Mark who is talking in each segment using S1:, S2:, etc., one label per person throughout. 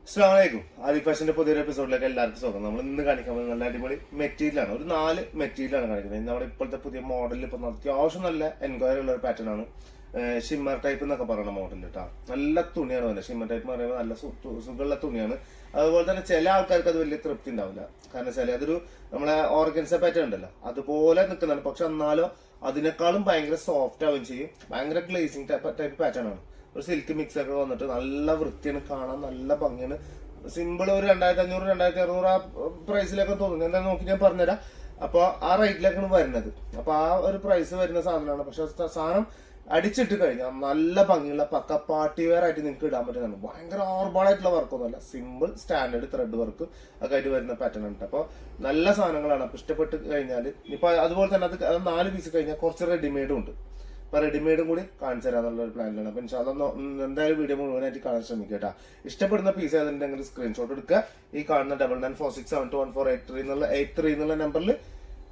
S1: അസ്സലാമലൈക്കും. ആദി ഫാഷന്റെ പുതിയൊരു എപ്പിസോഡിലേക്ക് എല്ലാവർക്കും സ്വാഗതം. നമ്മൾ ഇന്ന് കാണിക്കാൻ പോകുന്നത് നല്ല അടിപൊളി മെറ്റീരിയലാണ്. ഒരു 4 മെറ്റീരിയലാണ് കാണിക്കുന്നത്. നമ്മുടെ ഇപ്പോഴത്തെ പുതിയ മോഡലിൽ ഇപ്പൊ അത്യാവശ്യം നല്ല എൻക്വയറി ഉള്ള ഒരു പാറ്റേൺ ആണ്. ഷിമ്മർ ടൈപ്പ് എന്നൊക്കെ പറയുന്ന മോഡൽ കേട്ടോ. നല്ല തുണിയാണ് വരുന്നത്. ഷിമ്മർ ടൈപ്പ് എന്ന് പറയുമ്പോൾ നല്ല സുഖമുള്ള തുണിയാണ്. അതുപോലെ തന്നെ ചില ആൾക്കാർക്ക് അത് വലിയ തൃപ്തി ഉണ്ടാവില്ല. കാരണം വെച്ചാൽ അതൊരു നമ്മളെ ഓർഗൻസ പാറ്റേൺ ഉണ്ടല്ലോ, അതുപോലെ നിൽക്കുന്നതാണ്. പക്ഷെ എന്നാലോ അതിനേക്കാളും ഭയങ്കര സോഫ്റ്റ് ആവുകയും ചെയ്യും. ഭയങ്കര ഗ്ലേസിങ് ടൈപ്പ് പാറ്റേൺ ആണ്. ഒരു സിൽക്ക് മിക്സ് ഒക്കെ വന്നിട്ട് നല്ല വൃത്തിയാണ്, കാണാൻ നല്ല ഭംഗിയാണ്. സിമ്പിൾ ഒരു 2500 2600 ആ പ്രൈസിലൊക്കെ തോന്നുന്നു. എന്താ നോക്കി ഞാൻ പറഞ്ഞുതരാം. അപ്പൊ ആ റേറ്റിലേക്കാണ് വരുന്നത്. അപ്പൊ ആ ഒരു പ്രൈസ് വരുന്ന സാധനമാണ്. പക്ഷെ സാധനം അടിച്ചിട്ട് കഴിഞ്ഞാൽ നല്ല ഭംഗിയുള്ള പക്ക പാർട്ടി വെയർ ആയിട്ട് നിങ്ങൾക്ക് ഇടാൻ പറ്റുന്നതാണ്. ഭയങ്കര ഓർബാളായിട്ടുള്ള വർക്കൊന്നുമല്ല, സിമ്പിൾ സ്റ്റാൻഡേർഡ് ത്രെഡ് വർക്ക് ഒക്കെ ആയിട്ട് വരുന്ന പാറ്റേൺ ഉണ്ട്. അപ്പോൾ നല്ല സാധനങ്ങളാണ്. അപ്പൊ ഇഷ്ടപ്പെട്ട് കഴിഞ്ഞാൽ ഇപ്പൊ അതുപോലെ തന്നെ അത് 4 പീസ് കഴിഞ്ഞാൽ കുറച്ച് റെഡിമെയ്ഡും ഉണ്ട്. അപ്പൊ റെഡിമെയ്ഡും കൂടി കാണിച്ചു തരാന്നുള്ള ഒരു പ്ലാനിലാണ്. അപ്പൊ അതൊന്ന് എന്തായാലും വീഡിയോ മുഴുവനായിട്ട് കാണാൻ ശ്രമിക്കുക കേട്ടോ. ഇഷ്ടപ്പെടുന്ന പീസ് ഏതുണ്ടെങ്കിൽ സ്ക്രീൻഷോട്ട് എടുക്കുക. ഈ കാണുന്ന 9946721483 എന്നുള്ള നമ്പറിൽ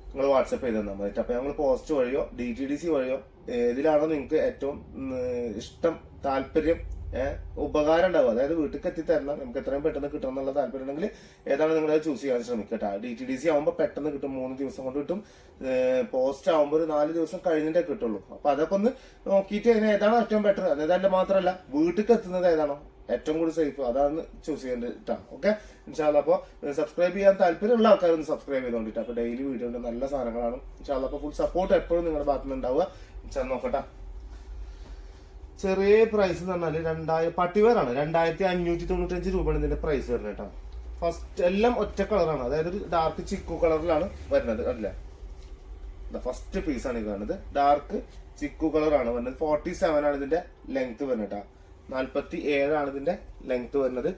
S1: നിങ്ങൾ വാട്സപ്പ് ചെയ്ത് തന്നാൽ മതി. അപ്പൊ ഞങ്ങൾ പോസ്റ്റ് വഴിയോ DTDC വഴിയോ ഏതിലാണോ നിങ്ങൾക്ക് ഏറ്റവും ഇഷ്ടം, താല്പര്യം, ഉപകാരം ഉണ്ടാവും, അതായത് വീട്ടിൽ എത്തിത്തരണം, നമുക്ക് എത്രയും പെട്ടെന്ന് കിട്ടണം എന്നുള്ള താല്പര്യം ഉണ്ടെങ്കിൽ ഏതാണ് നിങ്ങൾ അത് ചൂസ് ചെയ്യാൻ ശ്രമിക്കട്ടെ. DTDC ആകുമ്പോൾ പെട്ടെന്ന് കിട്ടും, 3 ദിവസം കൊണ്ട് കിട്ടും. പോസ്റ്റ് ആകുമ്പോൾ ഒരു 4 ദിവസം കഴിഞ്ഞിട്ടേ കിട്ടുള്ളൂ. അപ്പൊ അതൊക്കെ ഒന്ന് നോക്കിയിട്ട് അതിന് ഏതാണോ ഏറ്റവും ബെറ്റർ, അതായത് മാത്രമല്ല വീട്ടിൽ എത്തുന്നത് ഏതാണോ ഏറ്റവും കൂടുതൽ സേഫ്, അതാണ് ചൂസ് ചെയ്യേണ്ടത് കേട്ടോ. ഓക്കെ, ഇൻഷാല്ലാ. അപ്പോൾ സബ്സ്ക്രൈബ് ചെയ്യാൻ താല്പര്യമുള്ള ആൾക്കാരൊന്ന് സബ്സ്ക്രൈബ് ചെയ്തോണ്ടിട്ട്. അപ്പൊ ഡെയിലി വീഡിയോ ഉണ്ട്, നല്ല സാധനങ്ങളാണ്. ഇൻഷാല്ലാ. അപ്പൊ ഫുൾ സപ്പോർട്ട് എപ്പോഴും നിങ്ങളുടെ ഭാഗത്ത് നിന്ന് ഉണ്ടാവുക. ഇൻഷാല്ലാ നോക്കട്ടെ. ചെറിയ പ്രൈസ് എന്ന് പറഞ്ഞാൽ പട്ടിവെയർ ആണ്. 2595 രൂപയാണ് ഇതിന്റെ പ്രൈസ് വരുന്നത് കേട്ടോ. ഫസ്റ്റ് എല്ലാം ഒറ്റ കളറാണ്, അതായത് ഒരു ഡാർക്ക് ചിക്കു കളറിലാണ് വരുന്നത്. അല്ലേ, ഫസ്റ്റ് പീസ് ആണ് ഈ കാണുന്നത്. ഡാർക്ക് ചിക്കു കളറാണ് വരുന്നത്. 47 ആണ് ഇതിന്റെ ലെങ്ത് വരുന്നത് കേട്ടോ. 47 ആണ് ഇതിന്റെ ലെങ്ത് വരുന്നത്.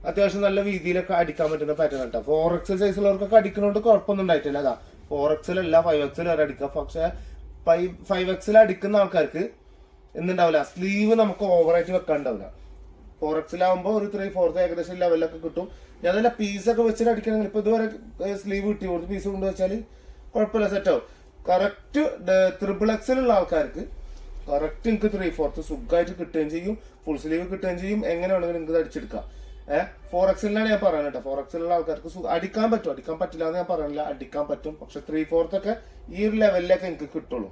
S1: അത്യാവശ്യം നല്ല രീതിയിലൊക്കെ അടിക്കാൻ പറ്റുന്ന പാറ്റേൺ കേട്ടോ. 4XL സൈസിലുള്ളവർക്കൊക്കെ അടിക്കുന്നതുകൊണ്ട് കുഴപ്പമൊന്നും ഉണ്ടായിട്ടില്ല. അതാ 4XL അല്ല 5XL വരെ അടിക്കാം. പക്ഷെ 5XL അടിക്കുന്ന ആൾക്കാർക്ക് എന്തുണ്ടാവില്ല, സ്ലീവ് നമുക്ക് ഓവറായിട്ട് വെക്കാണ്ടാവില്ല. 4XL ആകുമ്പോൾ ഒരു 3/4 ഏകദേശം ലെവലൊക്കെ കിട്ടും. ഞാൻ അതിന്റെ പീസൊക്കെ വെച്ചിട്ട് അടിക്കണമെങ്കിൽ ഇപ്പൊ ഇതുവരെ സ്ലീവ് കിട്ടി കൊടുത്ത് പീസ് കൊണ്ട് വെച്ചാൽ കുഴപ്പമില്ല, സെറ്റ് ആവും. കറക്റ്റ് XXL ഉള്ള ആൾക്കാർക്ക് കറക്റ്റ് എനിക്ക് 3/4 സുഖമായിട്ട് കിട്ടുകയും ചെയ്യും, ഫുൾ സ്ലീവ് കിട്ടുകയും ചെയ്യും. എങ്ങനെ വേണമെങ്കിലും നിങ്ങൾക്ക് അടിച്ചെടുക്കാം. 4XL ഞാൻ പറയുന്നത് കേട്ടോ. 4XL ഉള്ള ആൾക്കാർക്ക് അടിക്കാൻ പറ്റും, അടിക്കാൻ പറ്റില്ല എന്ന് ഞാൻ പറയുന്നില്ല, അടിക്കാൻ പറ്റും. പക്ഷെ 3/4 ഒക്കെ ഈ ഒരു ലെവലിലൊക്കെ എനിക്ക് കിട്ടുള്ളൂ.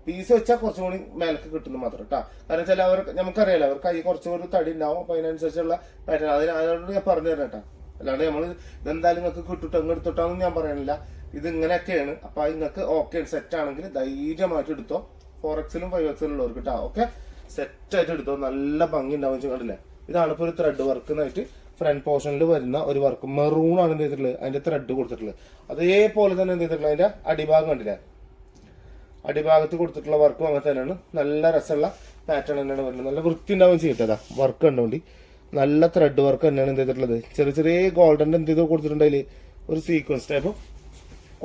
S1: പീസ് വെച്ചാൽ കുറച്ചും കൂടി മേലക്ക് കിട്ടുന്നു മാത്രം കേട്ടോ. കാരണം വെച്ചാൽ നമുക്കറിയാലോ, അവർ കൈ കുറച്ചുകൂടി തടി ഉണ്ടാവും. അപ്പൊ അതിനനുസരിച്ചുള്ള പാറ്റേൺ അതിനോട് ഞാൻ പറഞ്ഞു തരാം കേട്ടോ. അല്ലാണ്ട് നമ്മൾ ഇതെന്തായാലും നിങ്ങൾക്ക് കിട്ടുട്ടോ എടുത്തോട്ടാന്ന് ഞാൻ പറയുന്നില്ല. ഇത് ഇങ്ങനെയൊക്കെയാണ്. അപ്പൊ നിങ്ങൾക്ക് ഓക്കെ സെറ്റ് ആണെങ്കിൽ ധൈര്യമായിട്ട് എടുത്തോ. 4XL 5XL ഉള്ളവർക്ക് കേട്ടോ. ഓക്കെ, സെറ്റ് ആയിട്ട് എടുത്തോ, നല്ല ഭംഗി ഉണ്ടാവും. കണ്ടില്ലേ, ഇതാണ് ഇപ്പൊ ഒരു ത്രെഡ് വർക്കിനായിട്ട് ഫ്രണ്ട് പോർഷനിൽ വരുന്ന ഒരു വർക്ക്. മെറൂൺ ആണ് എന്ത് ചെയ്തിട്ടുള്ളത്, അതിന്റെ ത്രെഡ് കൊടുത്തിട്ടുള്ളത്. അതേപോലെ തന്നെ എന്ത് ചെയ്തിട്ടുള്ളത്, അതിന്റെ അടിഭാഗം കണ്ടില്ലേ, അടിഭാഗത്ത് കൊടുത്തിട്ടുള്ള വർക്കും അങ്ങനെ തന്നെയാണ്. നല്ല രസമുള്ള പാറ്റേൺ തന്നെയാണ് വരുന്നത്. നല്ല വൃത്തി ഉണ്ടാവുകയും ചെയ്യട്ടതാ വർക്ക് കണ്ടോണ്ടി. നല്ല ത്രെഡ് വർക്ക് തന്നെയാണ് എന്ത് ചെയ്തിട്ടുള്ളത്. ചെറിയ ചെറിയ ഗോൾഡന്റെ എന്ത് ചെയ്തോ കൊടുത്തിട്ടുണ്ട്. അതിൽ ഒരു സീക്വൻസ് ടൈപ്പ്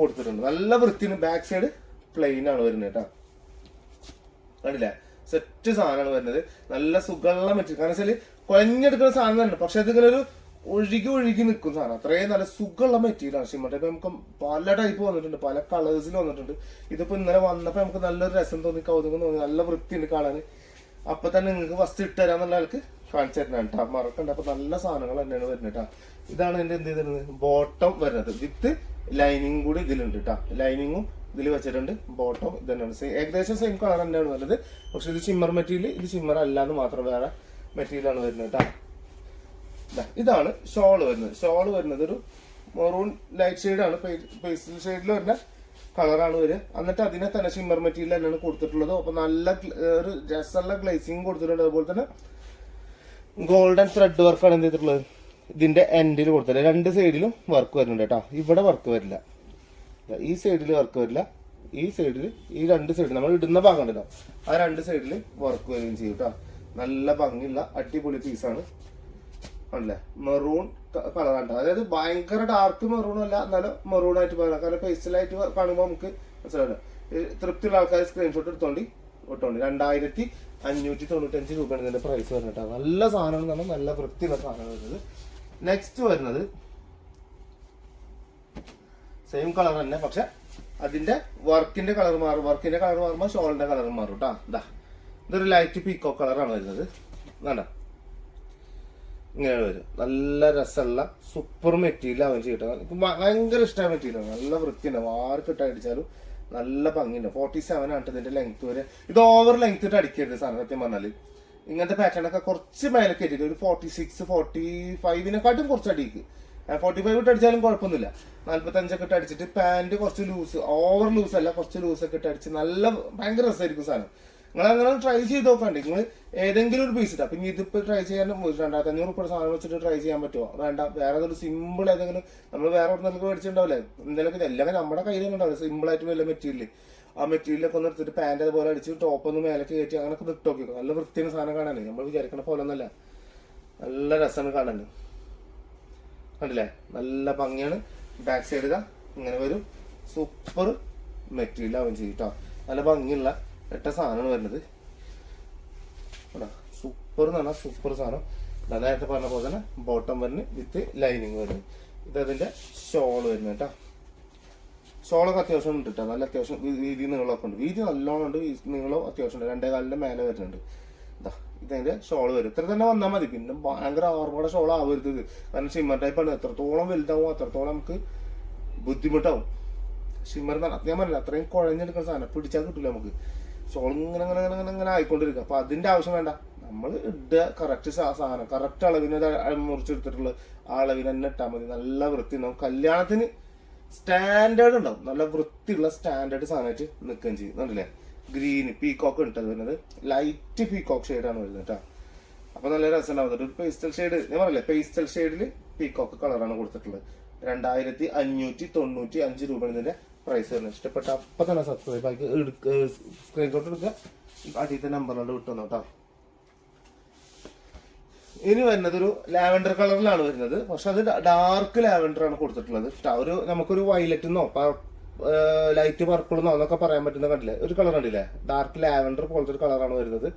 S1: കൊടുത്തിട്ടുണ്ട്. നല്ല വൃത്തിയാണ്. ബാക്ക് സൈഡ് പ്ലെയിൻ ആണ് വരുന്നത് കേട്ടോ. കണ്ടില്ലേ, സെറ്റ് സാധനമാണ് വരുന്നത്. നല്ല സുഖമുള്ള മെറ്റീരിയൽ. കാരണം വെച്ചാൽ കുഴഞ്ഞെടുക്കുന്ന സാധനം തന്നെ, പക്ഷെ അതിങ്ങനെ ഒരു ഒഴുകി നിൽക്കും സാധനം. അത്രയും നല്ല സുഖമുള്ള മെറ്റീരിയലാണ്. ഷിമ്മർ ടൈപ്പ് നമുക്ക് പല ടൈപ്പ് വന്നിട്ടുണ്ട്, പല കളേഴ്സിൽ വന്നിട്ടുണ്ട്. ഇതിപ്പോ ഇന്നലെ വന്നപ്പോ നമുക്ക് നല്ലൊരു രസം തോന്നി, കൗതുകം തോന്നി, നല്ല വൃത്തിയുണ്ട് കാണാൻ. അപ്പൊ തന്നെ നിങ്ങൾക്ക് ഫസ്റ്റ് ഇട്ട് തരാന്നുള്ള ആൾക്ക് കാണിച്ചു തരുന്നതാണ് കേട്ടോ. മറക്കണ്ട. അപ്പൊ നല്ല സാധനങ്ങൾ തന്നെയാണ് വരുന്നത് കേട്ടോ. ഇതാണ് എന്റെ എന്ത് ചെയ്തിരുന്നത്, ബോട്ടം വരുന്നത് വിത്ത് ലൈനിങ് കൂടി ഇതിലുണ്ട് കേട്ടോ. ലൈനിങ്ങും ഇതിൽ വെച്ചിട്ടുണ്ട്. ബോട്ടം ഇത് തന്നെയാണ്, ഏകദേശം സെയിം കളർ തന്നെയാണ് വരുന്നത്. പക്ഷെ ഇത് ഷിമ്മർ മെറ്റീരിയൽ, ഇത് ഷിമ്മർ അല്ലാന്ന് മാത്രം വേറെ മെറ്റീരിയലാണ് വരുന്നത് കേട്ടോ. ഇതാണ് ഷോള് വരുന്നത്. ഷോള് വരുന്നത് ഒരു മെറൂൺ ലൈറ്റ് ഷെയ്ഡാണ്, പേസ്റ്റൽ ഷെയ്ഡിൽ വരുന്ന കളറാണ് വരിക. എന്നിട്ട് അതിനെ തന്നെ ഷിമ്മർ മെറ്റീരിയൽ തന്നെയാണ് കൊടുത്തിട്ടുള്ളത്. അപ്പൊ നല്ല ഒരു രസമുള്ള ഗ്ലേസിങ് കൊടുത്തിട്ടുണ്ട്. അതുപോലെ തന്നെ ഗോൾഡൻ ത്രെഡ് വർക്കാണ് എന്ത് ചെയ്തിട്ടുള്ളത്, ഇതിന്റെ എൻഡിൽ കൊടുത്തിട്ടുള്ളത്. 2 സൈഡിലും വർക്ക് വരുന്നുണ്ട് കേട്ടോ. ഇവിടെ വർക്ക് വരില്ല, ഈ സൈഡിൽ വർക്ക് വരില്ല, ഈ സൈഡിൽ, ഈ 2 സൈഡിൽ നമ്മൾ ഇടുന്ന ഭാഗം ഉണ്ടല്ലോ, ആ 2 സൈഡിൽ വർക്ക് വരികയും ചെയ്യും കേട്ടോ. നല്ല ഭംഗിയുള്ള അടിപൊളി പീസാണ്. ആണല്ലേ, മെറൂൺ കളറാണ്. അതായത് ഭയങ്കര ഡാർക്ക് മെറൂണും അല്ല, എന്നാലും മെറൂൺ ആയിട്ട് പറയാം. കാരണം പേസ്റ്റലായിട്ട് കാണുമ്പോൾ നമുക്ക് മനസ്സിലാവില്ല. തൃപ്തിയുള്ള ആൾക്കാർ സ്ക്രീൻഷോട്ട് എടുത്തോണ്ടി വിട്ടോണ്ടി. 2595 രൂപയാണ് ഇതിന്റെ പ്രൈസ് വരുന്നത്. നല്ല സാധനങ്ങൾ എന്ന് പറഞ്ഞാൽ നല്ല വൃത്തിയുള്ള സാധനങ്ങൾ വരുന്നത്. നെക്സ്റ്റ് വരുന്നത് സെയിം കളർ തന്നെ, പക്ഷെ അതിന്റെ വർക്കിന്റെ കളർ മാറും. വർക്കിന്റെ കളർ മാറുമ്പോൾ ഷോളിന്റെ കളർ മാറും കേട്ടോ. ഇതൊരു ലൈറ്റ് പീക്കോ കളറാണ് വരുന്നത്. വേണ്ട, ഇങ്ങനെയാണ് വരും. നല്ല രസമുള്ള സൂപ്പർ മെറ്റീരിയൽ അവൻ ചെയ്തിട്ട് എനിക്ക് ഭയങ്കര ഇഷ്ടമായ മെറ്റീരിയൽ. നല്ല വൃത്തിയുണ്ട്, ആർക്കിട്ട് അടിച്ചാലും നല്ല ഭംഗിയുണ്ട്. 47 ആണ് ഇതിന്റെ ലെങ്ത് വരെ. ഇത് ഓവർ ലെങ്ത് ഇട്ട് അടിക്കരുത് സാധനം. സത്യം പറഞ്ഞാല് ഇങ്ങനത്തെ പാറ്റേൺ ഒക്കെ കുറച്ച് മേലെ കയറ്റിട്ട് ഒരു 46 45 കുറച്ച് അടിക്ക്. 45 ഇട്ട് അടിച്ചാലും കുഴപ്പമൊന്നുമില്ല. 45 ഇട്ട് അടിച്ചിട്ട് പാന്റ് കുറച്ച് ലൂസ്, ഓവർ ലൂസ് അല്ല, കുറച്ച് ലൂസ് ഒക്കെ ഇട്ട് അടിച്ച് നല്ല ഭയങ്കര രസമായിരിക്കും സാധനം. നിങ്ങൾ അങ്ങനെ ട്രൈ ചെയ്ത് നോക്കാണ്ട്. നിങ്ങൾ ഏതെങ്കിലും ഒരു പീസ് ഇട്ടാ പിന്നെ ഇതിപ്പോ ട്രൈ ചെയ്യാൻ 2500 രൂപ സാധനം വെച്ചിട്ട് ട്രൈ ചെയ്യാൻ പറ്റുമോ? വേണ്ട. വേറെ ഏതൊരു സിമ്പിൾ ഏതെങ്കിലും നമ്മൾ വേറെ ഒന്നും മേടിച്ചിട്ടുണ്ടാവില്ലേ, എന്തെങ്കിലും എല്ലാം നമ്മുടെ കയ്യിൽ തന്നെ ഉണ്ടാവില്ല. സിമ്പിൾ ആയിട്ട് വല്ല മെറ്റീരിയൽ, ആ മെറ്റീരിയലൊക്കെ ഒന്ന് എടുത്തിട്ട് പാന്റ് അതുപോലെ അടിച്ച് ടോപ്പ് ഒന്ന് മേലെ കയറ്റി അങ്ങനെയൊക്കെ ഇട്ട് നോക്കിക്കോ. നല്ല വൃത്തിയാണ് സാധനം കാണാനേ. നമ്മൾ വിചാരിക്കണ പോലെ ഒന്നല്ല, നല്ല രസമാണ് കാണാൻ. കണ്ടില്ലേ, നല്ല ഭംഗിയാണ്. ബാക്ക് സൈഡ് ഇതാ ഇങ്ങനെ വരും. സൂപ്പർ മെറ്റീരിയൽ ആവും ചെയ്യും കേട്ടോ. നല്ല ഭംഗിയുള്ള ഇട്ട സാധനമാണ് വരുന്നത്. സൂപ്പർ എന്ന് പറഞ്ഞാൽ സൂപ്പർ സാധനം. നേരത്തെ പറഞ്ഞ പോലെ തന്നെ ബോട്ടം വരുന്നത് വിത്ത് ലൈനിങ് വരുന്നത്. ഇതതിന്റെ ഷോള് വരുന്നത് കേട്ടോ. ഷോളൊക്കെ അത്യാവശ്യം ഉണ്ട് കേട്ടോ. നല്ല അത്യാവശ്യം വീതി നീളമൊക്കെ ഉണ്ട്. വീതി നല്ലോണം ഉണ്ട്, നീളം അത്യാവശ്യം ഉണ്ട്. 2.25 മേലെ വരുന്നുണ്ട്. ഇതാ ഇതതിന്റെ ഷോള് വരും. ഇത്ര തന്നെ വന്നാൽ മതി. പിന്നെ ഭയങ്കര ആർമോടെ ഷോൾ ആവരുത്. കാരണം ഷിമ്മർ ടൈപ്പാണ്. എത്രത്തോളം വലുതാവും അത്രത്തോളം നമുക്ക് ബുദ്ധിമുട്ടാവും. ഷിമ്മർ ഞാൻ പറഞ്ഞില്ല, അത്രയും കുഴഞ്ഞെടുക്കുന്ന സാധനം പിടിച്ചാൽ കിട്ടില്ല നമുക്ക്. ഷോൾ ഇങ്ങനെ ഇങ്ങനെ ഇങ്ങനെ ഇങ്ങനെ ആയിക്കൊണ്ടിരിക്കുക. അപ്പൊ അതിന്റെ ആവശ്യം വേണ്ട. നമ്മൾ ഇടുക കറക്റ്റ് സാധനം, കറക്റ്റ് അളവിന് മുറിച്ചെടുത്തിട്ടുള്ള ആ അളവിന് തന്നെ ഇട്ടാൽ മതി. നല്ല വൃത്തി ഉണ്ടാവും. കല്യാണത്തിന് സ്റ്റാൻഡേർഡ് ഉണ്ടാവും. നല്ല വൃത്തിയുള്ള സ്റ്റാൻഡേർഡ് സാധനമായിട്ട് നിൽക്കുകയും ചെയ്യും. കണ്ടില്ലേ, ഗ്രീന് പീകോക്ക് ഇട്ടത് വരുന്നത് ലൈറ്റ് പീകോക്ക് ഷെയ്ഡാണ് വരുന്നത് കേട്ടോ. അപ്പൊ നല്ല രസം ഉണ്ടാവും. ഒരു പേസ്റ്റൽ ഷെയ്ഡ് ഞാൻ പറയില്ലേ, പേസ്റ്റൽ ഷെയ്ഡിൽ പീകോക്ക് കളറാണ് കൊടുത്തിട്ടുള്ളത്. 2595 രൂപ ഇതിന്റെ പ്രൈസ് വരുന്നത്. ഇഷ്ടപ്പെട്ട അപ്പൊ തന്നെ സബ്സ്ക്രൈബ് ആക്കി സ്ക്രീൻഷോട്ട് എടുക്കുക, അടിയത്തെ നമ്പറിലോട്ട് വിട്ടുവന്നു കേട്ടോ. ഇനി വരുന്നത് ഒരു ലാവൻഡർ കളറിലാണ് വരുന്നത്. പക്ഷെ അത് ഡാർക്ക് ലാവൻഡർ ആണ് കൊടുത്തിട്ടുള്ളത്. ഒരു നമുക്കൊരു വയലറ്റെന്നോ ലൈറ്റ് പർപ്പിളെന്നോ എന്നൊക്കെ പറയാൻ പറ്റുന്ന കണ്ടില്ലേ, ഒരു കളർ കണ്ടില്ലേ, ഡാർക്ക് ലാവൻഡർ പോലത്തെ ഒരു കളറാണ് വരുന്നത്.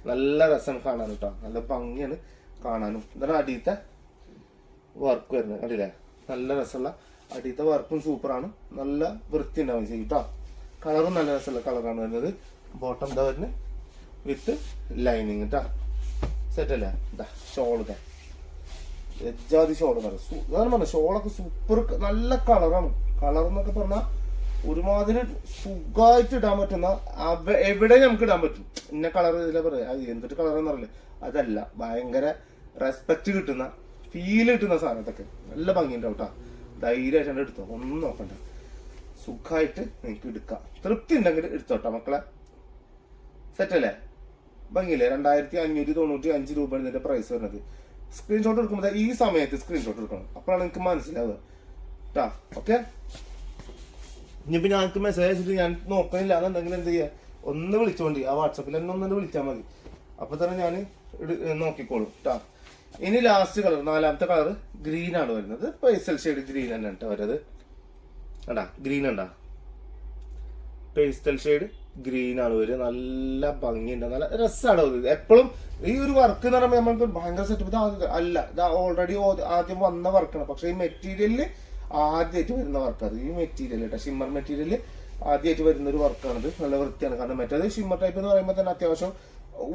S1: നല്ല രസമാണ് കാണാൻ കേട്ടോ. നല്ല ഭംഗിയാണ് കാണാനും. ഇതാണ് അടിയത്തെ വർക്ക് വരുന്നത്. കണ്ടില്ലേ, നല്ല രസമുള്ള അടിയത്തെ വർക്കും സൂപ്പറാണ്. നല്ല വൃത്തി ഉണ്ടാവും ചെയ്യും കേട്ടോ. കളറും നല്ല രസമുള്ള കളറാണ് വരുന്നത്. ബോട്ടം എന്താ വരുന്നത് വിത്ത് ലൈനിങ് കേട്ടോ. സെറ്റ് അല്ലേ. ഇതാ ഷോള് എജാതി ഷോള് അതാണ് പറഞ്ഞത്. ഷോളൊക്കെ സൂപ്പർ നല്ല കളറാണ്. കളർ എന്നൊക്കെ പറഞ്ഞാൽ ഒരുമാതിരി സുഖമായിട്ട് ഇടാൻ പറ്റുന്ന എവിടെ നമുക്ക് ഇടാൻ പറ്റും. ഇന്ന കളർ ഇതിലെ പറയാം, എന്തൊരു കളർ എന്നറിയില്ല. അതല്ല, ഭയങ്കര റെസ്പെക്ട് കിട്ടുന്ന ഫീൽ കിട്ടുന്ന സാധനത്തൊക്കെ നല്ല ഭംഗിയുണ്ടാവും കേട്ടോ. ധൈര്യമായിട്ട് എടുത്തോ, ഒന്നും നോക്കണ്ട. സുഖമായിട്ട് നിങ്ങൾക്ക് എടുക്കാം. തൃപ്തി ഉണ്ടെങ്കിൽ എടുത്തോട്ടോ മക്കളെ. സെറ്റല്ലേ, ഭംഗിയില്ലേ. 2595 രൂപയാണ് ഇതിന്റെ പ്രൈസ് വരുന്നത്. സ്ക്രീൻഷോട്ട് എടുക്കുമ്പോൾ ഈ സമയത്ത് സ്ക്രീൻഷോട്ട് എടുക്കണം. അപ്പോഴാണ് എനിക്ക് മനസ്സിലാവുക കേട്ടാ. ഓക്കെ, ഇനിയിപ്പോ ഞങ്ങൾക്ക് മെസ്സേജ് അയച്ചിട്ട് ഞാൻ നോക്കണില്ല എന്നുണ്ടെങ്കിൽ എന്ത് ചെയ്യാ, ഒന്ന് വിളിച്ചോണ്ടി. ആ വാട്സപ്പിൽ തന്നെ ഒന്നും വിളിച്ചാൽ മതി. അപ്പൊ തന്നെ ഞാൻ നോക്കിക്കോളും കേട്ടാ. ഇനി ലാസ്റ്റ് കളർ, 4ാമത്തെ കളർ ഗ്രീൻ ആണ് വരുന്നത്. പേസ്റ്റൽ ഷെയ്ഡ് ഗ്രീൻ തന്നെ കേട്ടോ വരുന്നത്. കണ്ടാ ഗ്രീൻ ഉണ്ടാ, പേസ്റ്റൽ ഷെയ്ഡ് ഗ്രീൻ ആണ് വരിക. നല്ല ഭംഗിയുണ്ട്, നല്ല രസമാണ് ഇത്. എപ്പോഴും ഈ ഒരു വർക്ക് എന്ന് പറയുമ്പോൾ നമ്മൾക്ക് ഭയങ്കര സെറ്റപ്പ് അല്ല, ഇത് ഓൾറെഡി ആദ്യം വന്ന വർക്കാണ്. പക്ഷെ ഈ മെറ്റീരിയലിൽ ആദ്യമായിട്ട് വരുന്ന വർക്കാണ് ഈ മെറ്റീരിയൽ കേട്ടോ. ഷിമ്മർ മെറ്റീരിയൽ ആദ്യമായിട്ട് വരുന്ന ഒരു വർക്കാണിത്. നല്ല വൃത്തിയാണ്. കാരണം മറ്റേത് ഷിമ്മർ ടൈപ്പ് എന്ന് പറയുമ്പോൾ തന്നെ അത്യാവശ്യം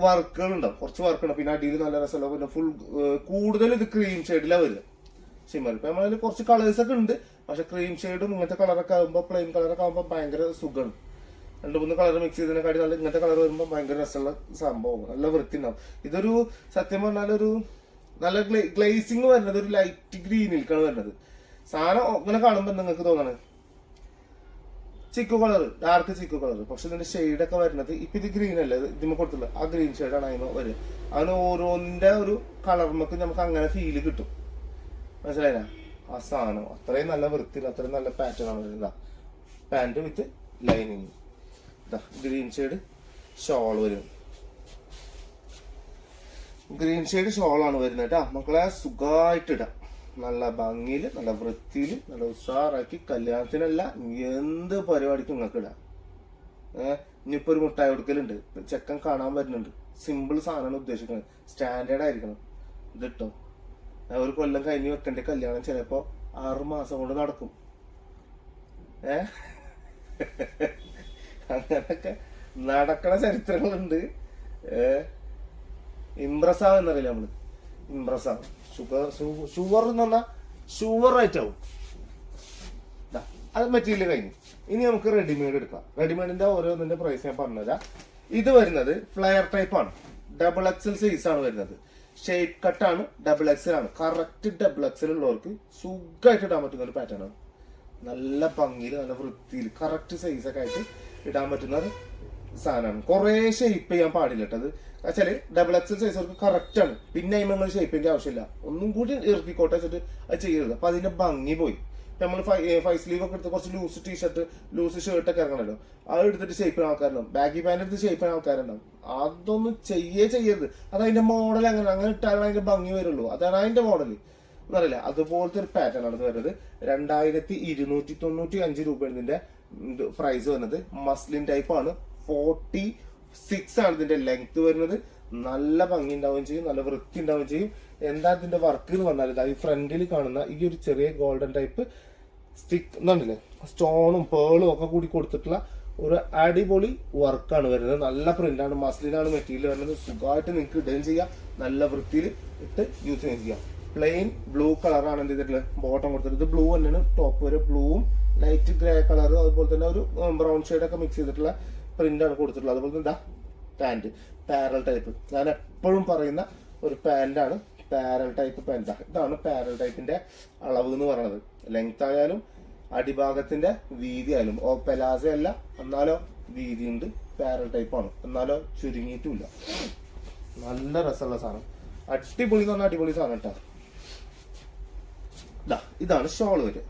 S1: വർക്കുകൾ ഉണ്ടാവും, കുറച്ച് വർക്കുണ്ട്. പിന്നെ അടിയിൽ നല്ല രസമല്ല. പിന്നെ ഫുൾ കൂടുതൽ ഇത് ക്രീം ഷെയ്ഡിലാണ് വരിക ഷിമ്മർ. ഇപ്പൊ നമ്മളതിൽ കുറച്ച് കളേഴ്സ് ഒക്കെ ഉണ്ട്. പക്ഷെ ക്രീം ഷെയ്ഡും ഇങ്ങനത്തെ കളറൊക്കെ ആകുമ്പോൾ, പ്ലെയിൻ കളറൊക്കെ ആകുമ്പോൾ ഭയങ്കര സുഖമാണ്. 2-3 കളർ മിക്സ് ചെയ്തതിനെക്കാട്ടി നല്ല ഇങ്ങനത്തെ കളർ വരുമ്പോൾ ഭയങ്കര രസമുള്ള സംഭവം. നല്ല വൃത്തി ഉണ്ടാവും. ഇതൊരു സത്യം പറഞ്ഞാൽ ഒരു നല്ല ഗ്ലേസിങ് വരുന്നത് ഒരു ലൈറ്റ് ഗ്രീനിലേക്കാണ് വരുന്നത്. സാധനം ഇങ്ങനെ കാണുമ്പോൾ നിങ്ങൾക്ക് തോന്നണേ chikoo colour, dark chikoo colour. പക്ഷെ ഇതിന്റെ ഷെയ്ഡൊക്കെ വരുന്നത് ഇപ്പൊ ഇത് ഗ്രീൻ അല്ലേ, ഇതിമ്മ കൊടുത്തുള്ള ആ ഗ്രീൻ ഷെയ്ഡാണ് അതിന് വരിക. അതിന് ഓരോന്നിന്റെ ഒരു കളർമൊക്കെ നമുക്ക് അങ്ങനെ ഫീല് കിട്ടും. മനസ്സിലായില്ല ആ സാധനം. അത്രയും നല്ല വൃത്തിയിൽ അത്രയും നല്ല പാറ്റേൺ ആണ് വരുന്നത്. Pant with lining. Green shade shawl വരും. ഗ്രീൻ ഷെയ്ഡ് ഷോളാണ് വരുന്നത് കേട്ടോ മക്കളെ. സുഖമായിട്ടിടാം, നല്ല ഭംഗിയിൽ, നല്ല വൃത്തിയിൽ, നല്ല ഉഷാറാക്കി. കല്യാണത്തിനല്ല എന്ത് പരിപാടിക്കും നിങ്ങൾക്ക് ഇടാം. ഇനിയിപ്പോ ഒരു മുട്ടായി കൊടുക്കലുണ്ട്, ചെക്കൻ കാണാൻ വരുന്നുണ്ട്. സിമ്പിൾ സാധനമാണ് ഉദ്ദേശിക്കുന്നത്. സ്റ്റാൻഡേർഡ് ആയിരിക്കണം. ഇതിട്ടോ ഒരു കൊല്ലം കഴിഞ്ഞ് വെക്കേണ്ട കല്യാണം ചിലപ്പോ 6 മാസം കൊണ്ട് നടക്കും. അങ്ങനൊക്കെ നടക്കണ ചരിത്രങ്ങളുണ്ട്. ഇംപ്രസ് ആവുന്നറിയില്ല നമ്മള്. ഇംപ്രസ് ആവും. ഷുവർ എന്ന് പറഞ്ഞാൽ ഷുവർ ആയിട്ട് ആവും. അത് മെറ്റീരിയൽ കഴിഞ്ഞു. ഇനി നമുക്ക് റെഡിമെയ്ഡ് എടുക്കാം. റെഡിമെയ്ഡിന്റെ ഓരോന്നിന്റെ പ്രൈസ് ഞാൻ പറഞ്ഞുതരാം. ഇത് വരുന്നത് ഫ്ലയർ ടൈപ്പ് ആണ്, ഡബിൾ എക്സൽ സൈസ് ആണ് വരുന്നത്. ഷേപ്പ് കട്ടാണ്, ഡബിൾ എക്സൽ ആണ്. കറക്റ്റ് ഡബിൾ എക്സൽ ഉള്ളവർക്ക് സുഖമായിട്ട് ഇടാൻ പറ്റുന്ന ഒരു പാറ്റേൺ ആണ്. നല്ല ഭംഗിയിൽ നല്ല വൃത്തിയിൽ കറക്റ്റ് സൈസ് ഒക്കെ ആയിട്ട് ഇടാൻ പറ്റുന്ന ഒരു സാധനമാണ്. കുറെ ഷേപ്പ് ചെയ്യാൻ പാടില്ല കേട്ടത്. വെച്ചാല് ഡബിൾ എക്സൽ സൈസ് അവർക്ക് കറക്റ്റ് ആണ്. പിന്നെ നമ്മൾ ഷേപ്പിന്റെ ആവശ്യമില്ല, ഒന്നും കൂടി ഇറക്കിക്കോട്ടെ വെച്ചിട്ട് അത് ചെയ്യരുത്. അപ്പൊ അതിന്റെ ഭംഗി പോയി. നമ്മൾ ഫൈവ് സ്ലീവ് ഒക്കെ എടുത്ത് കുറച്ച് ലൂസ് ടീഷർട്ട് ലൂസ് ഷർട്ട് ഒക്കെ ഇറങ്ങണല്ലോ, അത് എടുത്തിട്ട് ഷേപ്പ് ചെയ്യുന്ന ആൾക്കാരുണ്ടാവും. ബാഗി പാന്റ് എടുത്ത് ഷേപ്പ് ചെയ്യുന്ന ആൾക്കാരുണ്ടാവും. അതൊന്നും ചെയ്യരുത്. അത് അതിന്റെ മോഡൽ അങ്ങനെ ഇട്ടാലും അതിന്റെ ഭംഗി വരുള്ളൂ. അതാണ് അതിന്റെ മോഡൽ എന്നറിയില്ല. അതുപോലത്തെ ഒരു പാറ്റേൺ ആണ് ഇത് വരുന്നത്. 2295 രൂപയാണ് ഇതിന്റെ പ്രൈസ് വരുന്നത്. മസ്ലിൻ ടൈപ്പ് ആണ്. 46 ആണ് ഇതിന്റെ ലെങ്ത് വരുന്നത്. നല്ല ഭംഗി ഉണ്ടാവുകയും ചെയ്യും, നല്ല വൃത്തി ഉണ്ടാവുകയും ചെയ്യും. എന്താ ഇതിന്റെ വർക്ക് എന്ന് പറഞ്ഞാൽ ഈ ഫ്രണ്ടിൽ കാണുന്ന ഈ ഒരു ചെറിയ ഗോൾഡൻ ടൈപ്പ് സ്റ്റിക്ക് എന്നുണ്ടല്ലേ, സ്റ്റോണും പേളും ഒക്കെ കൂടി കൊടുത്തിട്ടുള്ള ഒരു അടിപൊളി വർക്കാണ് വരുന്നത്. നല്ല പ്രിന്റാണ്, മസ്ലിനാണ് മെറ്റീരിയൽ വരുന്നത്. സുഖമായിട്ട് നിങ്ങൾക്ക് ഇടുകയും ചെയ്യാം, നല്ല വൃത്തിയിൽ ഇട്ട് യൂസ് ചെയ്യുകയും ചെയ്യാം. പ്ലെയിൻ ബ്ലൂ കളറാണ് എന്ത് ചെയ്തിട്ടുള്ളത്, ബോട്ടം കൊടുത്തിട്ട്. ഇത് ബ്ലൂ തന്നെയാണ് ടോപ്പ് വരെ, ബ്ലൂവും ലൈറ്റ് ഗ്രേ കളർ അതുപോലെ തന്നെ ഒരു ബ്രൗൺ ഷെയ്ഡൊക്കെ മിക്സ് ചെയ്തിട്ടുള്ള പ്രിന്റാണ് കൊടുത്തിട്ടുള്ളത്. അതുപോലെ തന്നെ എന്താ പാന്റ് പാരൽ ടൈപ്പ്, ഞാൻ എപ്പോഴും പറയുന്ന ഒരു പാന്റാണ് പാരൽ ടൈപ്പ് പാന്റ്. ഇതാണ് പാരൽ ടൈപ്പിന്റെ അളവ് എന്ന് പറയുന്നത്. ലെങ്ത് ആയാലും അടിഭാഗത്തിന്റെ വീതി ആയാലും പെലാസോ അല്ല, എന്നാലോ വീതിയുണ്ട്. പാരൽ ടൈപ്പാണ്, എന്നാലോ ചുരുങ്ങിയിട്ടുമില്ല. നല്ല രസമുള്ള സാധനം, അടിപൊളി എന്ന് പറഞ്ഞാൽ അടിപൊളി സാധനം കേട്ടോ. ഇതാണ് ഷോള് വരിക,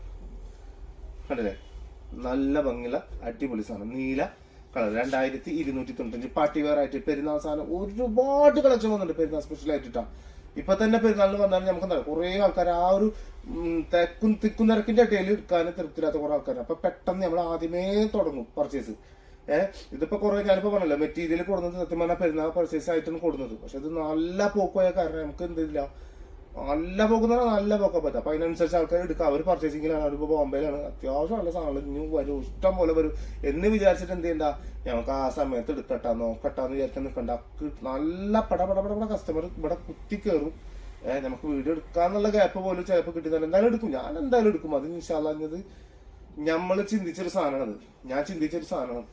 S1: കണ്ടില്ലേ? നല്ല ഭംഗിയുള്ള അടിപൊളി സാധനം, നീല കളർ. 2295 പാർട്ടി വെയർ ആയിട്ട് പെരുന്നാൾ സാധനം ഒരുപാട് കളക്ഷൻ വന്നിട്ടുണ്ട് പെരുന്നാൾ സ്പെഷ്യൽ ആയിട്ടാ. ഇപ്പൊ തന്നെ പെരുന്നാളിന് വന്നാൽ നമുക്ക് കുറെ ആൾക്കാർ ആ ഒരു തിക്കും നിരക്കിന്റെ ഇടയിൽ എടുക്കാൻ തൃപ്തിയില്ലാത്ത കുറെ ആൾക്കാർ. അപ്പൊ പെട്ടെന്ന് നമ്മൾ ആദ്യമേ തുടങ്ങും പർച്ചേസ്. ഇതിപ്പോ കുറെ ഞാനിപ്പോ പറഞ്ഞല്ലോ, മെറ്റീരിയൽ കൊടുക്കുന്നത് സത്യം പറഞ്ഞാൽ പെരുന്നാൾ പർച്ചേസ് ആയിട്ടാണ് കൊടുക്കുന്നത്. പക്ഷെ ഇത് നല്ല പോക്കുപോയ കാരണം നമുക്ക് എന്തില്ല, നല്ല പോക്കുന്ന നല്ല പോക്കാൻ പറ്റും. അപ്പൊ അതിനനുസരിച്ച് ആൾക്കാർ എടുക്കുക. അവർ പർച്ചേസിങ്ങിലാണ്, അവരിപ്പോ ബോംബെയിലാണ്. അത്യാവശ്യം നല്ല സാധനങ്ങൾ ഇനി വരും, ഇഷ്ടം പോലെ വരും എന്ന് വിചാരിച്ചിട്ട് എന്ത് ചെയ്യണ്ട, ഞങ്ങൾക്ക് ആ സമയത്ത് എടുക്കട്ടാ നോക്കട്ടാന്ന് വിചാരിക്കാൻ നിൽക്കണ്ട. നല്ല പട കസ്റ്റമർ ഇവിടെ കുത്തി കയറും. നമുക്ക് വീഡിയോ എടുക്കാന്നുള്ള ഗ്യാപ്പ് പോലും ചിലപ്പോൾ കിട്ടുന്നില്ല. എന്തായാലും എടുക്കും, ഞാൻ എന്തായാലും എടുക്കും. അത് ഇൻഷാല്ലാഞ്ഞത് നമ്മൾ ചിന്തിച്ചൊരു സാധനമാണ്. ഞാൻ ചിന്തിച്ചൊരു സാധനമാണ്.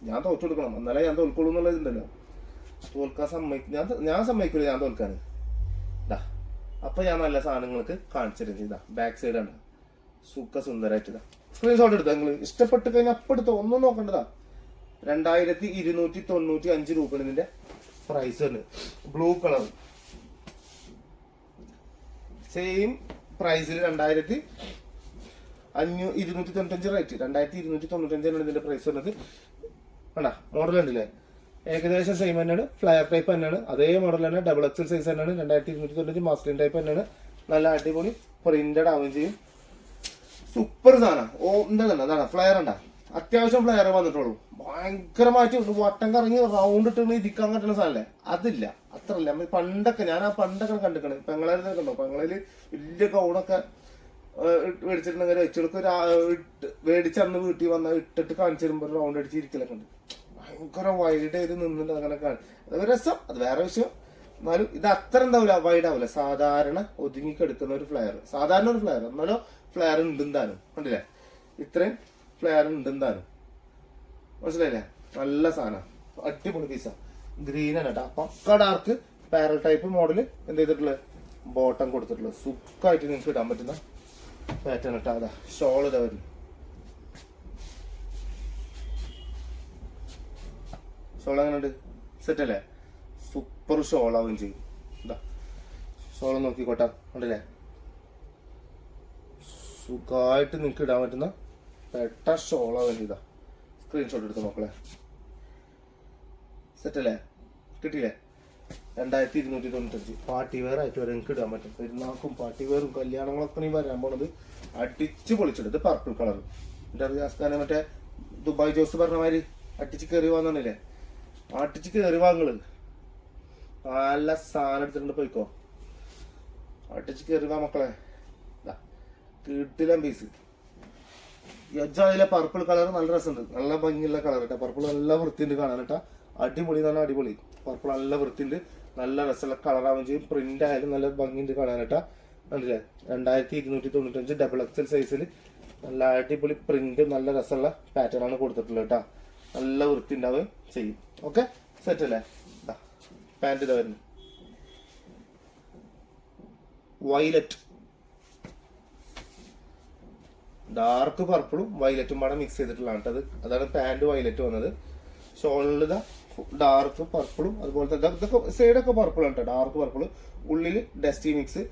S1: ഞാൻ തോറ്റെടുക്കണം, എന്നാലേ ഞാൻ തോൽക്കുള്ളൂ എന്നുള്ളതുണ്ടല്ലോ. തോൽക്കാൻ ഞാൻ സമ്മതിക്കില്ല ഞാൻ തോൽക്കാൻ. അപ്പൊ ഞാൻ നല്ല സാധനങ്ങൾക്ക് കാണിച്ചിരുന്നു. ഇതാ ബാക്ക് സൈഡ് ആണ്, സുഖ സുന്ദരമായിട്ട്. ഇതാ സ്ക്രീൻഷോട്ട് എടുത്താ നിങ്ങൾ ഇഷ്ടപ്പെട്ട് കഴിഞ്ഞാൽ അപ്പം എടുത്തോ, ഒന്നും നോക്കണ്ടതാ. 2295 രൂപയാണ് ഇതിന്റെ പ്രൈസ് ഉണ്ട്. ബ്ലൂ കളർ സെയിം പ്രൈസിൽ 2295 റേറ്റ്. 2295 ഇതിന്റെ പ്രൈസ് വരുന്നത്. വേണ്ട മോഡൽ ഉണ്ടല്ലേ, ഏകദേശം സെയിം തന്നെയാണ്. ഫ്ലയർ ടൈപ്പ് തന്നെയാണ്, അതേ മോഡൽ തന്നെ. ഡബിൾ എക്സൽ സൈസ് തന്നെയാണ്. 2295 മാസ്ലിൻ ടൈപ്പ് തന്നെയാണ്. നല്ല അടിപൊളി പ്രിന്റഡ് ആവുകയും ചെയ്യും. സൂപ്പർ സാധനം. അതാണ് ഫ്ലയർ ഉണ്ടാ, അത്യാവശ്യം ഫ്ലയർ വന്നിട്ടുള്ളൂ. ഭയങ്കരമായിട്ട് വട്ടം കറങ്ങി റൗണ്ട് ഇട്ട് ഇരിക്കാൻ പറ്റുന്ന സാധനല്ലേ, അതില്ല. അത്രല്ല. പണ്ടൊക്കെ ഞാൻ പണ്ടൊക്കെ കണ്ടിക്കണ്. പെങ്ങളേലൊക്കെ കണ്ടോ, പെങ്ങളേല് വലിയ ഗൗണൊക്കെ മേടിച്ചിട്ടുണ്ടെങ്കിൽ വെച്ചെടുക്ക് മേടിച്ചന്ന് വീട്ടിൽ വന്നാൽ ഇട്ടിട്ട് കാണിച്ചു തരുമ്പോൾ റൗണ്ട് അടിച്ച് ഇരിക്കലൊക്കെ ഉണ്ട്. ഭയങ്കര വൈഡ് ചെയ്ത് നിന്നിട്ട് അങ്ങനെ കാണും. അതൊരു രസം, അത് വേറെ വിഷയം. എന്നാലും ഇത് അത്ര എന്താവില്ല, വൈഡ് ആവില്ല. സാധാരണ ഒതുങ്ങിക്കെടുക്കുന്ന ഒരു ഫ്ലെയർ, സാധാരണ ഒരു ഫ്ലെയർ. എന്നാലും ഫ്ലെയർ ഉണ്ടെന്താനും, കണ്ടില്ലേ? ഇത്രയും ഫ്ലെയർ ഉണ്ടെന്താനും, മനസ്സിലായില്ലേ? നല്ല സാധനം, അടിപൊളി പീസ. ഗ്രീൻ ആണ് കേട്ടോ, പക്ക ഡാർക്ക് പാരൽ ടൈപ്പ് മോഡല്. എന്ത് ചെയ്തിട്ടുള്ളത്, ബോട്ടം കൊടുത്തിട്ടുള്ളത്. സുഖമായിട്ട് നിങ്ങൾക്ക് ഇടാൻ പറ്റുന്ന പാറ്റേൺ കേട്ടോ. അതാ ഷോൾ ഇതാ വരുന്നത്. ഷോൾ എങ്ങനെയുണ്ട്, സെറ്റ് അല്ലേ? സൂപ്പർ ഷോളാവുകയും ചെയ്യും. ഇതാ ഷോള് നോക്കിക്കോട്ടെ, ഉണ്ടല്ലേ? സുഖമായിട്ട് നിങ്ങൾക്ക് ഇടാൻ പറ്റുന്ന പെട്ട ഷോളാവുകയും ചെയ്താ. സ്ക്രീൻഷോട്ട് എടുത്ത് നോക്കളെ. സെറ്റ് അല്ലേ? കിട്ടിയില്ലേ? 2295 പാർട്ടി വെയർ ആയിട്ട് വരെ നിങ്ങൾക്ക് ഇടാൻ പറ്റും. പെരുന്നാൾക്കും പാർട്ടി വെയറും കല്യാണങ്ങളൊക്കെ നീ വരാൻ പോണത് അടിച്ച് പൊളിച്ചിട്ട്. ഇത് പർപ്പിൾ കളർ. എൻ്റെ റിയാസ്ഖാനെ മറ്റേ ദുബായ് ജോസ് പറഞ്ഞ മാതിരി അടിച്ച് കയറി വാങ്ങില്ലേ, അടിച്ച് കയറി വാങ്ങള്. നല്ല സാധനം എടുത്തിട്ടുണ്ട്, പോയിക്കോ. അടിച്ച് കയറി വാ മക്കളെ. കിട്ടില്ല പീസ്. യജായിലെ പർപ്പിൾ കളർ നല്ല രസമുണ്ട്, നല്ല ഭംഗിയുള്ള കളർ കേട്ടോ. പർപ്പിൾ നല്ല വൃത്തിയുണ്ട് കാണാൻ കേട്ടാ. അടിപൊളി, നല്ല അടിപൊളി. പർപ്പിൾ നല്ല വൃത്തിയുണ്ട്, നല്ല രസമുള്ള കളറാവുകയും ചെയ്യും. പ്രിന്റ് ആയാലും നല്ല ഭംഗിയുണ്ട് കാണാനായിട്ടാ. കണ്ടില്ലേ 2295 ഡബിൾ എക്സൽ സൈസിൽ നല്ല അടിപൊളി പ്രിന്റ് നല്ല രസമുള്ള പാറ്റേൺ ആണ് കൊടുത്തിട്ടുള്ളത് കേട്ടോ. നല്ല വൃത്തി ഉണ്ടാവുകയും ചെയ്യും. ഓക്കെ, സെറ്റ് അല്ലേ? പാന്റ് ഇതാ വരുന്നത് വയലറ്റ്, ഡാർക്ക് പർപ്പിളും വയലറ്റും പാടെ മിക്സ് ചെയ്തിട്ടുള്ളതാണ് കേട്ടത്. അതാണ് പാന്റ് വയലറ്റ് വന്നത്. ഷോളിൽ ഇതാ ഡാർക്ക് പർപ്പിളും അതുപോലെ തന്നെ ഇതൊക്കെ സൈഡൊക്കെ പർപ്പിളാണ് കേട്ടോ, ഡാർക്ക് പർപ്പിൾ. ഉള്ളിൽ ഡസ്റ്റി മിക്സ്,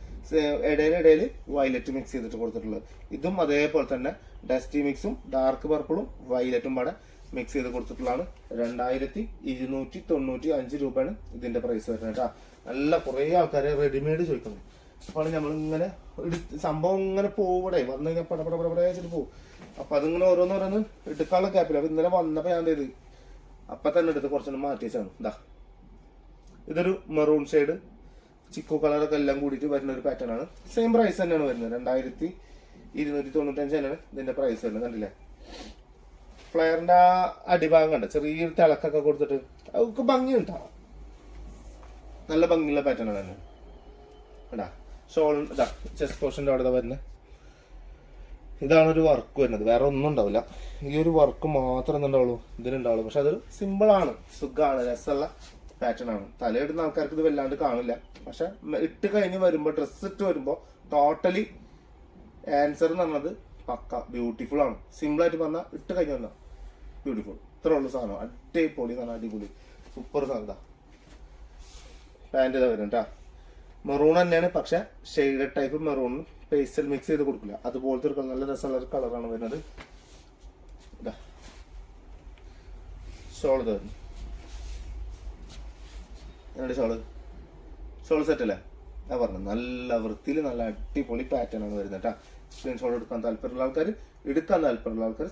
S1: ഇടയിൽ വയലറ്റ് മിക്സ് ചെയ്തിട്ട് കൊടുത്തിട്ടുള്ളത്. ഇതും അതേപോലെ തന്നെ ഡസ്റ്റി മിക്സും ഡാർക്ക് പർപ്പിളും വയലറ്റും പാടെ മിക്സ് ചെയ്ത് കൊടുത്തിട്ടുള്ളതാണ്. 2295 രൂപയാണ് ഇതിന്റെ പ്രൈസ് വരുന്നത് കേട്ടോ. നല്ല കുറേ ആൾക്കാരെ റെഡിമെയ്ഡ് ചോദിക്കുന്നു. അപ്പോൾ നമ്മൾ ഇങ്ങനെ സംഭവം ഇങ്ങനെ പോവിടെ വന്നു കഴിഞ്ഞാൽ പടപടപടപടച്ചിട്ട് പോകും. അപ്പൊ അതിങ്ങനെ ഓരോന്നോരോന്ന് എടുക്കാനുള്ള ഗ്യാപ്പില്ല. അപ്പൊ ഇന്നലെ വന്നപ്പോ ഞാൻ ചെയ്ത് അപ്പൊ തന്നെ എടുത്ത് കുറച്ചൊന്ന് മാറ്റി വെച്ചാണ്. ഇതാ ഇതൊരു മെറൂൺ ഷെയ്ഡ് ചിക്കു കളറൊക്കെ എല്ലാം കൂടിയിട്ട് വരുന്ന ഒരു പാറ്റേൺ ആണ്. സെയിം പ്രൈസ് തന്നെയാണ് വരുന്നത്. 2295 തന്നെയാണ് ഇതിന്റെ പ്രൈസ് വരുന്നത്. കണ്ടില്ലേ ഫ്ലെയറിന്റെ ആ അടിഭാഗം കണ്ട ചെറിയൊരു തിളക്കൊക്കെ കൊടുത്തിട്ട് അതൊക്കെ ഭംഗിയുണ്ടാവും. നല്ല ഭംഗിയുള്ള പാറ്റേൺ ആണ് തന്നെ. കണ്ടാ ഷോൾ ഇതാ ചെസ്റ്റ് പോർഷൻ്റെ അവിടെ വരുന്നത്. ഇതാണ് ഒരു വർക്ക് വരുന്നത്, വേറെ ഒന്നും ഉണ്ടാവില്ല. ഈ ഒരു വർക്ക് മാത്രമേ എന്തുണ്ടാവുള്ളൂ ഇതിനുണ്ടാവുള്ളൂ. പക്ഷെ അതൊരു സിമ്പിളാണ്, സുഖമാണ്, രസമുള്ള പാറ്റേൺ ആണ്. തലയിടുന്ന ആൾക്കാർക്ക് ഇത് വല്ലാണ്ട് കാണില്ല. പക്ഷെ ഇട്ട് കഴിഞ്ഞ് വരുമ്പോൾ ഡ്രസ്സ് ഇട്ട് വരുമ്പോൾ ടോട്ടലി ആൻസർ എന്ന് പറഞ്ഞത് പക്ക ബ്യൂട്ടിഫുൾ ആണ്. സിമ്പിൾ ആയിട്ട് പറഞ്ഞാൽ ഇട്ട് കഴിഞ്ഞ് വന്നാൽ ബ്യൂട്ടിഫുൾ. ഇത്ര ഉള്ള സാധനം അടിപൊളി എന്ന് പറഞ്ഞാൽ അടിപൊളി സൂപ്പർ സാധനം. പാൻറ് ഇതാ വരും കേട്ടാ. മെറൂൺ തന്നെയാണ്, പക്ഷെ ഷെയ്ഡ് ടൈപ്പ് മെറൂണും പേസ്റ്റൽ മിക്സ് ചെയ്ത് കൊടുക്കില്ല. അതുപോലത്തെ ഒരു നല്ല രസമുള്ള ഒരു കളറാണ് വരുന്നത്. ഷോൾ ഇത് വരുന്നു. ഷോൾ സെറ്റ് അല്ലേ? ഞാൻ പറഞ്ഞു നല്ല വൃത്തിയിൽ നല്ല അടിപൊളി പാറ്റേൺ ആണ് വരുന്നത് കേട്ടാ. സ്ക്രീൻഷോട്ട് എടുക്കാൻ താല്പര്യമുള്ള ആൾക്കാർ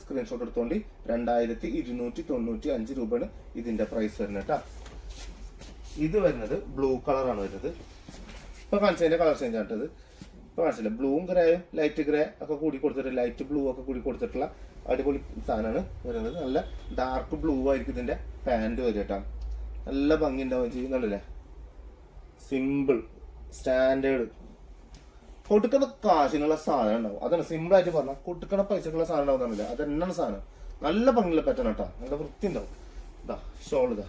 S1: സ്ക്രീൻഷോട്ട് എടുത്തോണ്ട് 2295 രൂപയാണ് ഇതിന്റെ പ്രൈസ് വരുന്നത് കേട്ടാ. ഇത് വരുന്നത് ബ്ലൂ കളറാണ് വരുന്നത്. ഇപ്പൊ കാണിച്ചതിന്റെ കളർ ചേഞ്ച് ആയിട്ടത്. ഇപ്പൊ കാണിച്ചില്ല, ബ്ലൂവും ഗ്രേയും ലൈറ്റ് ഗ്രേ ഒക്കെ കൂടി കൊടുത്തിട്ട് ലൈറ്റ് ബ്ലൂ ഒക്കെ കൂടി കൊടുത്തിട്ടുള്ള അടിപൊളി സാധനമാണ് വരുന്നത്. നല്ല ഡാർക്ക് ബ്ലൂ ആയിരിക്കും ഇതിന്റെ പാന്റ് വരിക കേട്ടോ. നല്ല ഭംഗി ഉണ്ടാവുകയും ചെയ്യുന്നുണ്ടല്ലേ. സിമ്പിൾ സ്റ്റാൻഡേർഡ് കൊടുക്കുന്ന കാശിനുള്ള സാധനം ഉണ്ടാവും. അതാണ് സിമ്പിൾ ആയിട്ട് പറഞ്ഞാൽ കൊടുക്കണ പൈസക്കുള്ള സാധനം ഉണ്ടാവുന്നില്ല. അത് തന്നെയാണ് സാധനം. നല്ല ഭംഗിയുള്ള പാറ്റേൺ കേട്ടോ, നല്ല വൃത്തി ഉണ്ടാവും. ഇതാ ഷോൾ ഇതാ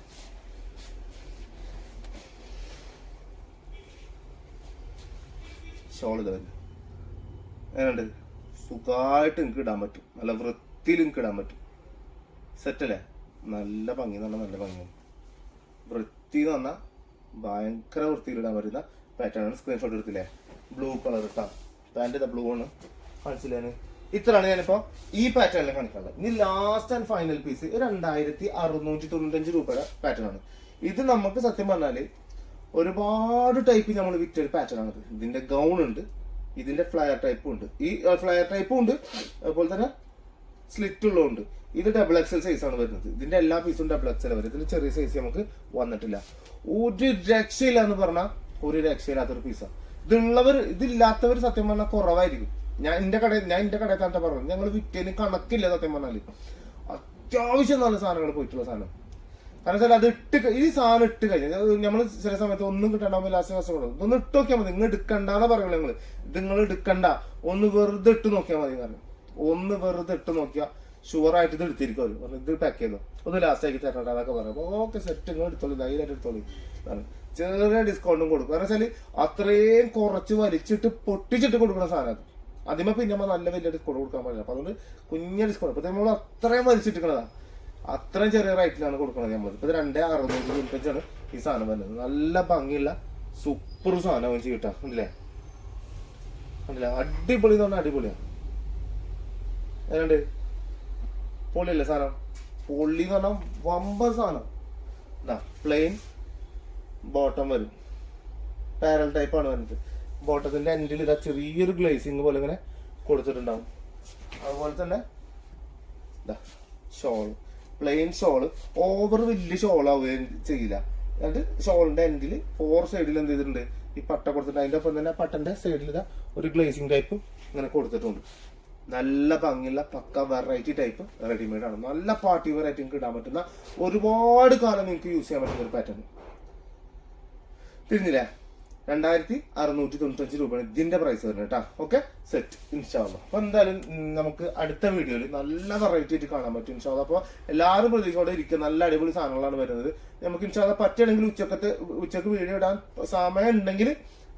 S1: ഷോൾ ഇത് വരുന്നത്. എങ്ങനെയുണ്ട്? സുഖമായിട്ട് നിങ്ങൾക്ക് ഇടാൻ പറ്റും, നല്ല വൃത്തിയിൽ നിങ്ങൾക്ക് ഇടാൻ പറ്റും. സെറ്റല്ലേ? നല്ല ഭംഗി എന്ന് പറഞ്ഞാൽ നല്ല ഭംഗിയാണ്. വൃത്തി എന്ന് പറഞ്ഞാൽ ഭയങ്കര വൃത്തിയിൽ ഇടാൻ പറ്റുന്ന പാറ്റേൺ ആണ്. സ്ക്രീൻഷോട്ട് എടുത്തില്ലേ? ബ്ലൂ കളർ ഇട്ടാ പാൻറ് ഇതാ ബ്ലൂ ആണ്. മനസ്സിലായി? ഇത്രയാണ് ഞാനിപ്പോ ഈ പാറ്റേണിൽ കാണിക്കാനുള്ളത്. ഇനി ലാസ്റ്റ് ആൻഡ് ഫൈനൽ പീസ് 2695 രൂപയുടെ പാറ്റേൺ ആണ്. ഇത് നമുക്ക് സത്യം പറഞ്ഞാല് ഒരുപാട് ടൈപ്പ് നമ്മൾ വിറ്റ ഒരു പാറ്റേൺ ആണ്. ഇതിന്റെ ഗൗൺ ഉണ്ട്, ഇതിന്റെ ഫ്ലയർ ടൈപ്പും ഉണ്ട്. ഈ ഫ്ലയർ ടൈപ്പും ഉണ്ട്, അതുപോലെ തന്നെ സ്ലിറ്റ് ഉള്ളതുണ്ട്. ഇത് ഡബിൾ എക്സൽ സൈസ് ആണ് വരുന്നത്. ഇതിന്റെ എല്ലാ പീസും ഡബിൾ എക്സൽ വരുന്നത്. ഇതിൽ ചെറിയ സൈസ് നമുക്ക് വന്നിട്ടില്ല. ഒരു രക്ഷയില്ല എന്ന് പറഞ്ഞാൽ ഒരു രക്ഷയില്ലാത്തൊരു പീസാണ്. ഇതില്ലാത്തവർ സത്യം പറഞ്ഞാൽ കുറവായിരിക്കും. ഞാൻ എന്റെ കടയിൽ തന്നെ പറഞ്ഞു, ഞങ്ങൾ വിറ്റേന് കണക്കില്ല സത്യം പറഞ്ഞാല്. അത്യാവശ്യം നല്ല സാധനങ്ങൾ പോയിട്ടുള്ള സാധനം. കാരണം വെച്ചാൽ അത് ഈ സാധനം ഇട്ട് കഴിഞ്ഞാൽ നമ്മൾ ചില സമയത്ത് ഒന്നും കിട്ടണ്ടാവുമ്പോൾ ലാസ്റ്റ് കസ്റ്റമർ ഇതൊന്ന് ഇട്ട് നോക്കിയാൽ മതി. നിങ്ങൾ എടുക്കണ്ടെന്ന് പറയുള്ളൂ. നിങ്ങൾ എടുക്കണ്ട, ഒന്ന് വെറുതെ ഇട്ട് നോക്കിയാൽ മതി. കാരണം ഒന്ന് വെറുതെ ഇട്ട് നോക്കിയാൽ ഷുവറായിട്ട് ഇത് എടുത്തിരിക്കും. ഇത് പാക്ക് ചെയ്തോ, ഒന്ന് ലാസ്റ്റ് ആക്കി തരണ്ട അതൊക്കെ പറയാം. ഓക്കെ സെറ്റ്, നിങ്ങൾ എടുത്തോളൂ, ധൈര്യമായിട്ട് എടുത്തോളൂ. ചെറിയ ഡിസ്കൗണ്ടും കൊടുക്കും. കാരണം വെച്ചാൽ അത്രയും കുറച്ച് വലിച്ചിട്ട് പൊട്ടിച്ചിട്ട് കൊടുക്കുന്ന സാധനം. അതിമ പിന്നെ നല്ല വലിയ ഡിസ്കൗണ്ട് കൊടുക്കാൻ പാടില്ല. അപ്പൊ അതുകൊണ്ട് കുഞ്ഞ ഡിസ്കൗണ്ട്. ഇപ്പൊ നമ്മൾ അത്രയും വലിച്ചിട്ടിരിക്കണതാ, അത്രയും ചെറിയ റേറ്റിലാണ് കൊടുക്കുന്നത് നമ്മൾ. ഇപ്പൊ 2695 ഈ സാധനം വരുന്നത്. നല്ല ഭംഗിയുള്ള സൂപ്പർ സാധനം വെച്ച് കിട്ടാം. കണ്ടില്ലേ? അടിപൊളി എന്ന് പറഞ്ഞാൽ അടിപൊളിയാണ്. ഏതാണ്ട് പൊള്ളിയല്ലേ സാധനം? പൊള്ളി എന്ന് പറഞ്ഞാൽ വമ്പൻ സാധനം. പ്ലെയിൻ ബോട്ടം വരും, പാരൽ ടൈപ്പാണ് വരുന്നത്. ബോട്ടത്തിന്റെ എൻഡിൽ ഇതാ ചെറിയൊരു ഗ്ലേസിങ് പോലെ ഇങ്ങനെ കൊടുത്തിട്ടുണ്ടാവും. അതുപോലെ തന്നെ ഷോൾ, പ്ലെയിൻ ഷോള്, ഓവർ വലിയ ഷോൾ ആവുകയും ചെയ്യില്ല. എന്നിട്ട് ഷോളിന്റെ എൻഡിൽ 4 സൈഡിൽ എന്ത് ചെയ്തിട്ടുണ്ട്, ഈ പട്ട കൊടുത്തിട്ടുണ്ട്. അതിന്റെ ഒപ്പം തന്നെ പട്ടന്റെ സൈഡിൽ ഇതാ ഒരു ഗ്ലേസിങ് ടൈപ്പ് ഇങ്ങനെ കൊടുത്തിട്ടുണ്ട്. നല്ല ഭംഗിയുള്ള പക്ക വെറൈറ്റി ടൈപ്പ് റെഡിമെയ്ഡ് ആണ്. നല്ല പാർട്ടി വെറൈറ്റി നിങ്ങൾക്ക് ഇടാൻ പറ്റുന്ന, ഒരുപാട് കാലം നിങ്ങൾക്ക് യൂസ് ചെയ്യാൻ പറ്റുന്ന ഒരു പാറ്റേൺ. തിരിഞ്ഞില്ലേ? 2695 രൂപയാണ് ഇതിന്റെ പ്രൈസ് വരുന്നത് കേട്ടോ. ഓക്കെ, സെറ്റ് ഇൻഷാല്ലാ. അപ്പൊ എന്തായാലും നമുക്ക് അടുത്ത വീഡിയോയിൽ നല്ല വെറൈറ്റി ആയിട്ട് കാണാൻ പറ്റും ഇൻഷാല്ലാ. അപ്പൊ എല്ലാവരും പ്രതീക്ഷയോടെ ഇരിക്കുക. നല്ല അടിപൊളി സാധനങ്ങളാണ് വരുന്നത്. നമുക്ക് ഇൻഷാല്ലാ പറ്റുകയാണെങ്കിൽ ഉച്ചക്ക് വീഡിയോ ഇടാൻ സമയം ഉണ്ടെങ്കിൽ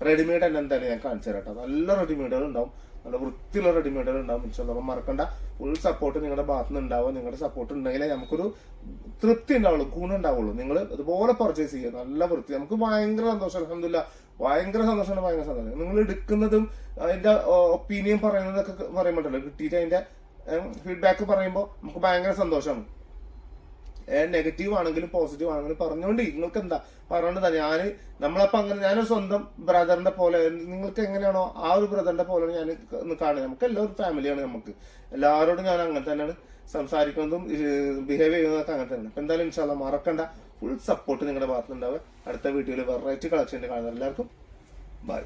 S1: റെഡിമെയ്ഡ് തന്നെ എന്തായാലും ഞാൻ കാണിച്ചു തരാം കേട്ടോ. നല്ല റെഡിമെയ്ഡുകൾ ഉണ്ടാവും, നല്ല വൃത്തിയുള്ള റെഡിമെയ്ഡുകൾ ഉണ്ടാവും ഇൻഷാല്ലാ. അപ്പം മറക്കണ്ട, ഫുൾ സപ്പോർട്ട് നിങ്ങളുടെ ഭാഗത്ത് നിന്ന് ഉണ്ടാവുക. നിങ്ങളുടെ സപ്പോർട്ട് ഉണ്ടെങ്കിലേ നമുക്കൊരു തൃപ്തി ഉണ്ടാവുള്ളൂ, ഗുണം ഉണ്ടാവുള്ളൂ. നിങ്ങൾ അതുപോലെ പർച്ചേസ് ചെയ്യുക, നല്ല വൃത്തി. നമുക്ക് ഭയങ്കര സന്തോഷം, അൽഹംദുലില്ലാ, ഭയങ്കര സന്തോഷമാണ്. നിങ്ങൾ എടുക്കുന്നതും അതിന്റെ ഒപ്പീനിയൻ പറയുന്നതൊക്കെ പറയുമ്പോണ്ടല്ലോ, കിട്ടിയിട്ട് അതിന്റെ ഫീഡ്ബാക്ക് പറയുമ്പോൾ നമുക്ക് ഭയങ്കര സന്തോഷമാണ്. നെഗറ്റീവ് ആണെങ്കിലും പോസിറ്റീവ് ആണെങ്കിലും പറഞ്ഞുകൊണ്ട് നിങ്ങൾക്ക് എന്താ പറയേണ്ടതാ. നമ്മളപ്പോ അങ്ങനെ ഞാനൊരു സ്വന്തം ബ്രദറിന്റെ പോലെ, നിങ്ങൾക്ക് എങ്ങനെയാണോ ആ ഒരു ബ്രദറിന്റെ പോലെയാണ് ഞാൻ കാണുന്നത്. നമുക്ക് എല്ലാവരും ഫാമിലിയാണ്. നമുക്ക് എല്ലാവരോടും ഞാൻ അങ്ങനെ തന്നെയാണ് സംസാരിക്കുന്നതും ബിഹേവ് ചെയ്യുന്നതൊക്കെ അങ്ങനെ തന്നെയാണ്. അപ്പൊ എന്തായാലും ഇൻഷാല്ലാ മറക്കണ്ട, ഫുൾ സപ്പോർട്ട് നിങ്ങളുടെ ഭാഗത്തുനിന്നുണ്ടാവുക. അടുത്ത വീഡിയോയിൽ വെറൈറ്റി കളക്ഷൻ കാണുന്നത്. എല്ലാവർക്കും ബൈ.